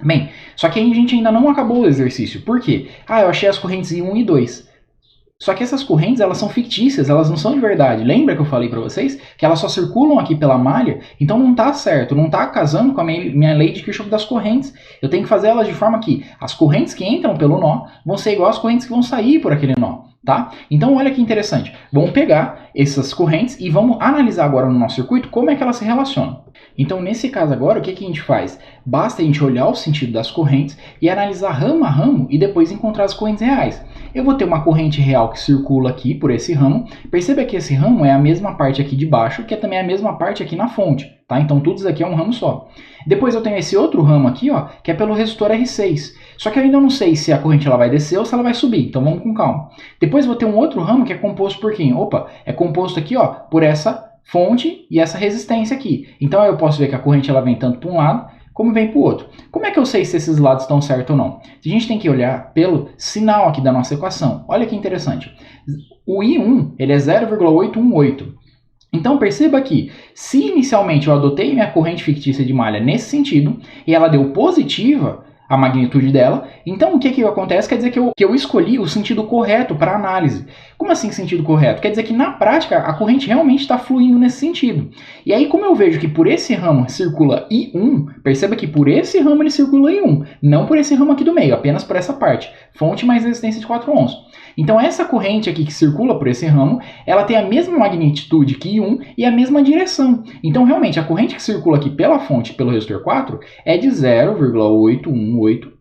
Bem, só que aí a gente ainda não acabou o exercício. Por quê? Ah, eu achei as correntes I1 e 2. Só que essas correntes, elas são fictícias, elas não são de verdade. Lembra que eu falei para vocês que elas só circulam aqui pela malha? Então não tá certo, não tá casando com a minha lei de Kirchhoff das correntes. Eu tenho que fazer elas de forma que as correntes que entram pelo nó vão ser igual às correntes que vão sair por aquele nó, tá? Então olha que interessante. Vamos pegar essas correntes e vamos analisar agora no nosso circuito como é que elas se relacionam. Então nesse caso agora, o que a gente faz? Basta a gente olhar o sentido das correntes e analisar ramo a ramo e depois encontrar as correntes reais. Eu vou ter uma corrente real que circula aqui por esse ramo. Perceba que esse ramo é a mesma parte aqui de baixo, que é também a mesma parte aqui na fonte, tá? Então tudo isso aqui é um ramo só. Depois eu tenho esse outro ramo aqui, ó, que é pelo resistor R6. Só que eu ainda não sei se a corrente ela vai descer ou se ela vai subir, então vamos com calma. Depois eu vou ter um outro ramo que é composto por quem? Opa, é composto aqui, ó, por essa fonte e essa resistência aqui. Então eu posso ver que a corrente ela vem tanto para um lado como vem para o outro. Como é que eu sei se esses lados estão certos ou não? A gente tem que olhar pelo sinal aqui da nossa equação. Olha que interessante. O I1 ele é 0,818. Então perceba que se inicialmente eu adotei minha corrente fictícia de malha nesse sentido e ela deu positiva, a magnitude dela. Então, o que acontece? Quer dizer que eu escolhi o sentido correto para análise. Como assim sentido correto? Quer dizer que, na prática, a corrente realmente está fluindo nesse sentido. E aí, como eu vejo que por esse ramo circula I1, perceba que por esse ramo ele circula I1, não por esse ramo aqui do meio, apenas por essa parte. Fonte mais resistência de 4 ohms. Então, essa corrente aqui que circula por esse ramo, ela tem a mesma magnitude que I1 e a mesma direção. Então, realmente, a corrente que circula aqui pela fonte, pelo resistor 4, é de 0,818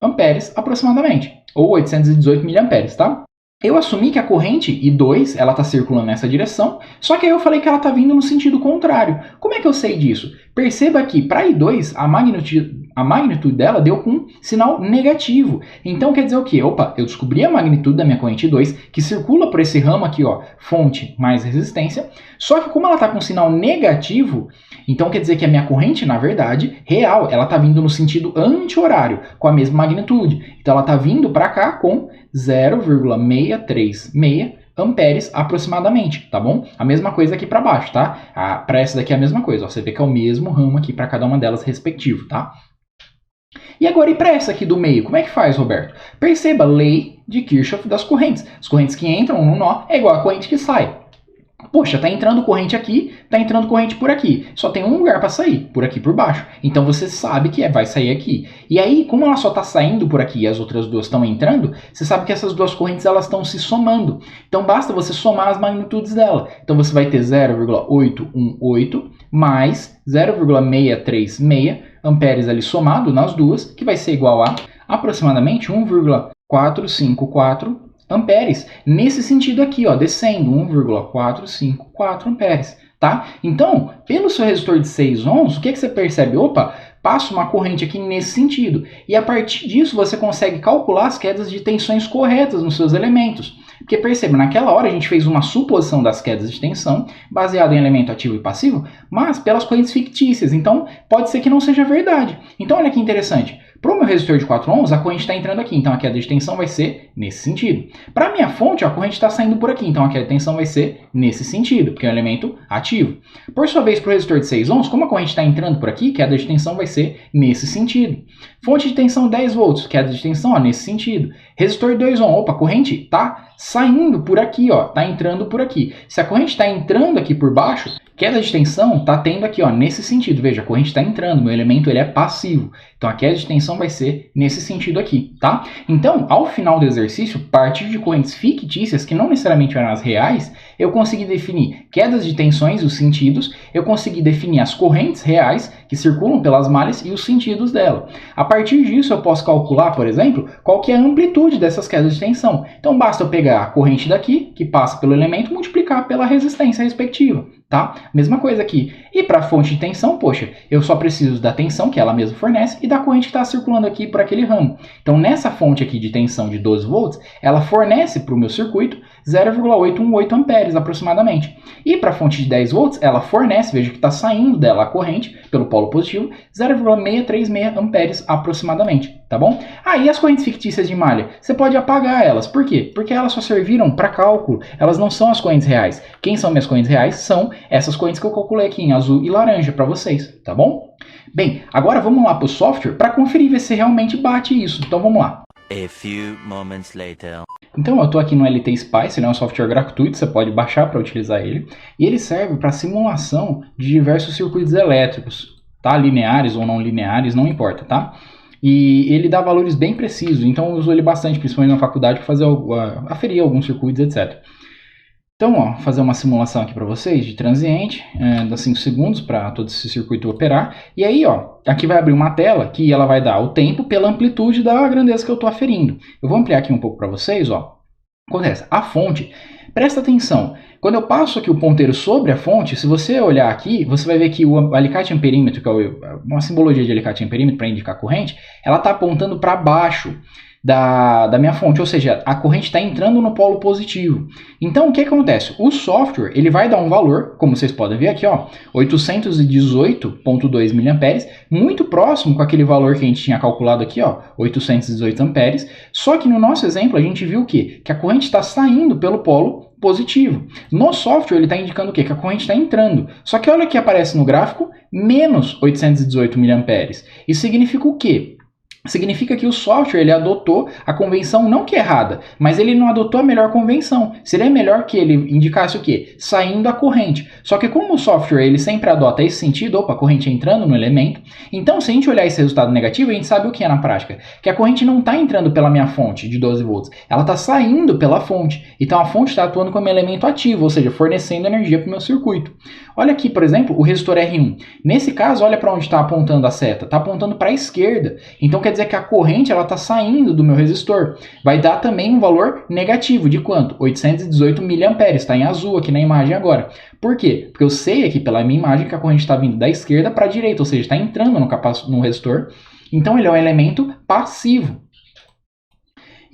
amperes aproximadamente, ou 818 miliamperes, tá? Eu assumi que a corrente I2, ela está circulando nessa direção, só que aí eu falei que ela está vindo no sentido contrário. Como é que eu sei disso? Perceba que para I2, a magnitude dela deu com um sinal negativo. Então quer dizer o quê? Opa, eu descobri a magnitude da minha corrente I2, que circula por esse ramo aqui, ó, fonte mais resistência, só que como ela está com um sinal negativo, então quer dizer que a minha corrente, na verdade, real, ela está vindo no sentido anti-horário, com a mesma magnitude. Então ela está vindo para cá com 0,636 amperes aproximadamente, tá bom? A mesma coisa aqui para baixo, tá? Para essa daqui é a mesma coisa, ó, você vê que é o mesmo ramo aqui para cada uma delas respectivo, tá? E agora, e para essa aqui do meio, como é que faz, Roberto? Perceba, lei de Kirchhoff das correntes. As correntes que entram no nó é igual a corrente que sai. Poxa, tá entrando corrente aqui, tá entrando corrente por aqui. Só tem um lugar para sair, por aqui por baixo. Então você sabe que vai sair aqui. E aí, como ela só tá saindo por aqui e as outras duas estão entrando, você sabe que essas duas correntes elas estão se somando. Então basta você somar as magnitudes dela. Então você vai ter 0,818 mais 0,636 amperes ali somado nas duas, que vai ser igual a aproximadamente 1,454 amperes, nesse sentido aqui, ó, descendo 1,454 amperes, tá? Então, pelo seu resistor de 6 ohms, o que você percebe? Opa, passa uma corrente aqui nesse sentido, e a partir disso você consegue calcular as quedas de tensões corretas nos seus elementos. Porque perceba, naquela hora a gente fez uma suposição das quedas de tensão, baseado em elemento ativo e passivo, mas pelas correntes fictícias, então pode ser que não seja verdade. Então olha que interessante. Para o meu resistor de 4 ohms, a corrente está entrando aqui, então a queda de tensão vai ser nesse sentido. Para a minha fonte, a corrente está saindo por aqui, então a queda de tensão vai ser nesse sentido, porque é um elemento ativo. Por sua vez, para o resistor de 6 ohms, como a corrente está entrando por aqui, queda de tensão vai ser nesse sentido. Fonte de tensão 10 volts, queda de tensão nesse sentido. Resistor de 2 ohms, opa, a corrente está saindo por aqui, ó, está entrando por aqui. Se a corrente está entrando aqui por baixo, queda de tensão está tendo aqui, ó, nesse sentido. Veja, a corrente está entrando, meu elemento ele é passivo. Então a queda de tensão vai ser nesse sentido aqui, tá? Então, ao final do exercício, a partir de correntes fictícias, que não necessariamente eram as reais, eu consegui definir quedas de tensões e os sentidos, eu consegui definir as correntes reais que circulam pelas malhas e os sentidos dela. A partir disso, eu posso calcular, por exemplo, qual que é a amplitude dessas quedas de tensão. Então, basta eu pegar a corrente daqui, que passa pelo elemento, multiplicar pela resistência respectiva, tá? Mesma coisa aqui. E para a fonte de tensão, poxa, eu só preciso da tensão que ela mesma fornece e da corrente que está circulando aqui por aquele ramo. Então, nessa fonte aqui de tensão de 12 volts, ela fornece para o meu circuito 0,818 amperes aproximadamente. E para a fonte de 10 volts, ela fornece, veja que está saindo dela a corrente, pelo polo positivo, 0,636 amperes aproximadamente, tá bom? Aí as correntes fictícias de malha, você pode apagar elas. Por quê? Porque elas só serviram para cálculo, elas não são as correntes reais. Quem são minhas correntes reais? São essas correntes que eu calculei aqui em azul e laranja para vocês, tá bom? Bem, agora vamos lá para o software para conferir ver se realmente bate isso. Então vamos lá. A few moments later. Então eu estou aqui no LT Spice, ele é um software gratuito, você pode baixar para utilizar ele. E ele serve para simulação de diversos circuitos elétricos, tá? Lineares ou não lineares, não importa, tá? E ele dá valores bem precisos, então eu uso ele bastante, principalmente na faculdade, para fazer aferir alguns circuitos, etc. Então, ó, fazer uma simulação aqui para vocês de transiente, dá 5 segundos para todo esse circuito operar. E aí, ó, aqui vai abrir uma tela que ela vai dar o tempo pela amplitude da grandeza que eu estou aferindo. Eu vou ampliar aqui um pouco para vocês, ó. Acontece, a fonte, presta atenção, quando eu passo aqui o ponteiro sobre a fonte, se você olhar aqui, você vai ver que o alicate amperímetro, que é uma simbologia de alicate amperímetro para indicar corrente, ela está apontando para baixo da minha fonte, ou seja, a corrente está entrando no polo positivo. Então, o que acontece? O software ele vai dar um valor, como vocês podem ver aqui, ó, 818,2 mA, muito próximo com aquele valor que a gente tinha calculado aqui, ó, 818 amperes, só que no nosso exemplo a gente viu o quê? Que a corrente está saindo pelo polo positivo. No software ele está indicando o quê? Que a corrente está entrando. Só que olha que aparece no gráfico, menos 818 mA. Isso significa o quê? significa que o software ele adotou a convenção não que errada, mas ele não adotou a melhor convenção. Seria melhor que ele indicasse o quê? Saindo a corrente. Só que como o software ele sempre adota esse sentido, opa, a corrente entrando no elemento, então se a gente olhar esse resultado negativo, a gente sabe o que é na prática? Que a corrente não está entrando pela minha fonte de 12 volts, ela está saindo pela fonte. Então a fonte está atuando como elemento ativo, ou seja, fornecendo energia para o meu circuito. Olha aqui, por exemplo, o resistor R1. Nesse caso, olha para onde está apontando a seta. Está apontando para a esquerda. Então quer dizer que a corrente está saindo do meu resistor. Vai dar também um valor negativo. De quanto? 818 mA. Está em azul aqui na imagem agora. Por quê? Porque eu sei aqui pela minha imagem que a corrente está vindo da esquerda para a direita, ou seja, está entrando no resistor. Então ele é um elemento passivo.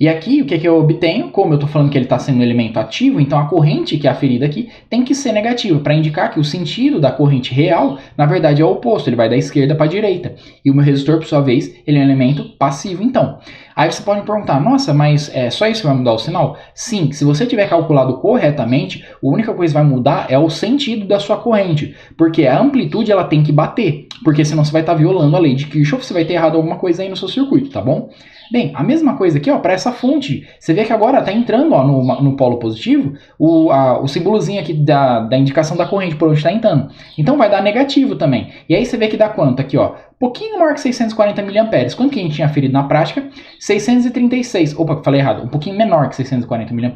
E aqui, o que eu obtenho? Como eu estou falando que ele está sendo um elemento ativo, então a corrente que é aferida aqui tem que ser negativa, para indicar que o sentido da corrente real, na verdade, é o oposto, ele vai da esquerda para a direita. E o meu resistor, por sua vez, ele é um elemento passivo, então. Aí você pode me perguntar, nossa, mas é só isso que vai mudar o sinal? Sim, se você tiver calculado corretamente, a única coisa que vai mudar é o sentido da sua corrente, porque a amplitude ela tem que bater, porque senão você vai estar violando a lei de Kirchhoff, você vai ter errado alguma coisa aí no seu circuito, tá bom? Bem, a mesma coisa aqui para essa fonte. Você vê que agora está entrando no polo positivo o símbolozinho aqui da indicação da corrente por onde está entrando. Então vai dar negativo também. E aí você vê que dá quanto aqui, ó? Pouquinho maior que 640 mA. Quanto que a gente tinha aferido na prática? 636. Opa, falei errado. Um pouquinho menor que 640 mA.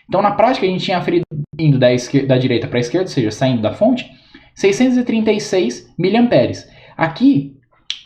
Então na prática a gente tinha aferido indo da direita para a esquerda, ou seja, saindo da fonte, 636 mA. Aqui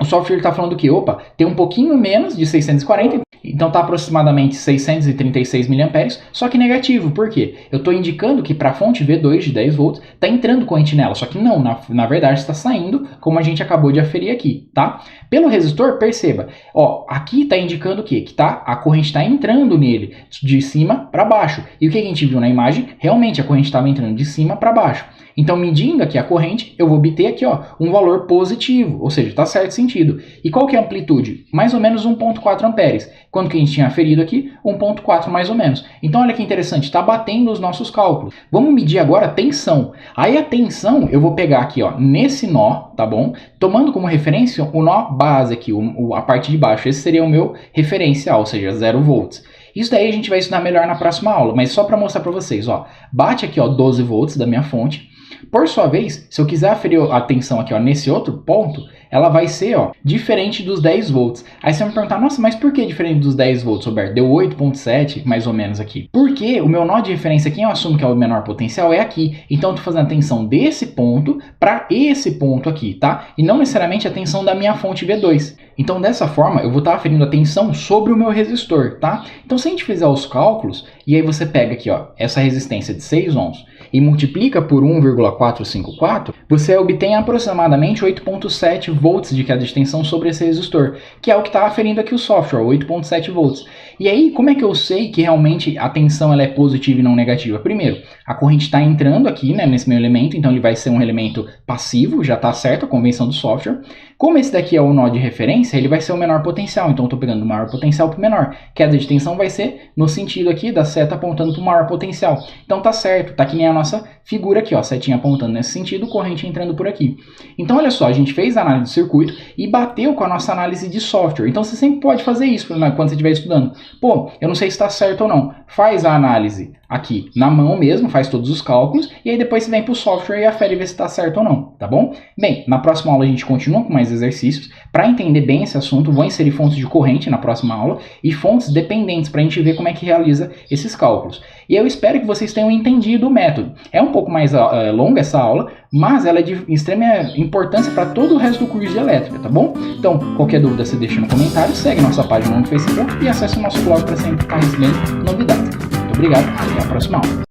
o software está falando que, opa, tem um pouquinho menos de 640, então está aproximadamente 636 mA, só que negativo. Por quê? Eu estou indicando que para a fonte V2 de 10 volts está entrando corrente nela, só que não, na verdade está saindo, como a gente acabou de aferir aqui, tá? Pelo resistor, perceba, ó, aqui está indicando o quê? Que a corrente está entrando nele de cima para baixo. E o que a gente viu na imagem? Realmente a corrente estava entrando de cima para baixo. Então, medindo aqui a corrente, eu vou obter aqui um valor positivo, ou seja, está certo sentido. E qual que é a amplitude? Mais ou menos 1,4 amperes. Quanto que a gente tinha aferido aqui? 1,4 mais ou menos. Então, olha que interessante, está batendo os nossos cálculos. Vamos medir agora a tensão. Aí a tensão, eu vou pegar aqui, nesse nó, tá bom? Tomando como referência o nó base aqui, a parte de baixo. Esse seria o meu referencial, ou seja, 0 volts. Isso daí a gente vai estudar melhor na próxima aula, mas só para mostrar para vocês, bate aqui 12 volts da minha fonte. Por sua vez, se eu quiser aferir a tensão aqui nesse outro ponto, ela vai ser diferente dos 10 volts. Aí você vai me perguntar, nossa, mas por que diferente dos 10 volts, Roberto? Deu 8,7 mais ou menos aqui. Porque o meu nó de referência aqui, eu assumo que é o menor potencial, é aqui. Então eu estou fazendo a tensão desse ponto para esse ponto aqui, tá? E não necessariamente a tensão da minha fonte V2. Então dessa forma eu vou estar aferindo a tensão sobre o meu resistor, tá? Então se a gente fizer os cálculos, e aí você pega aqui essa resistência de 6 ohms e multiplica por 1,454, você obtém aproximadamente 8,7 volts de queda de tensão sobre esse resistor, que é o que está aferindo aqui o software, 8,7 volts. E aí, como é que eu sei que realmente a tensão ela é positiva e não negativa? Primeiro, a corrente está entrando aqui, nesse meu elemento, então ele vai ser um elemento passivo, já está certo a convenção do software. Como esse daqui é o nó de referência, ele vai ser o menor potencial, então eu estou pegando o maior potencial para o menor. Queda de tensão vai ser no sentido aqui da seta apontando para o maior potencial. Então tá certo, tá que nem a nossa figura aqui, setinha apontando nesse sentido, corrente entrando por aqui. Então olha só, a gente fez a análise do circuito e bateu com a nossa análise de software. Então você sempre pode fazer isso quando você estiver estudando. Pô, eu não sei se está certo ou não. Faz a análise aqui na mão mesmo, faz todos os cálculos, e aí depois você vem para o software e afere ver se está certo ou não, tá bom? Bem, na próxima aula a gente continua com mais exercícios. Para entender bem esse assunto, vou inserir fontes de corrente na próxima aula e fontes dependentes para a gente ver como é que realiza esses cálculos. E eu espero que vocês tenham entendido o método. É um pouco mais longa essa aula, mas ela é de extrema importância para todo o resto do curso de elétrica, tá bom? Então, qualquer dúvida você deixa no comentário, segue nossa página no Facebook e acesse o nosso blog para sempre estar recebendo novidades. Muito obrigado, até a próxima aula.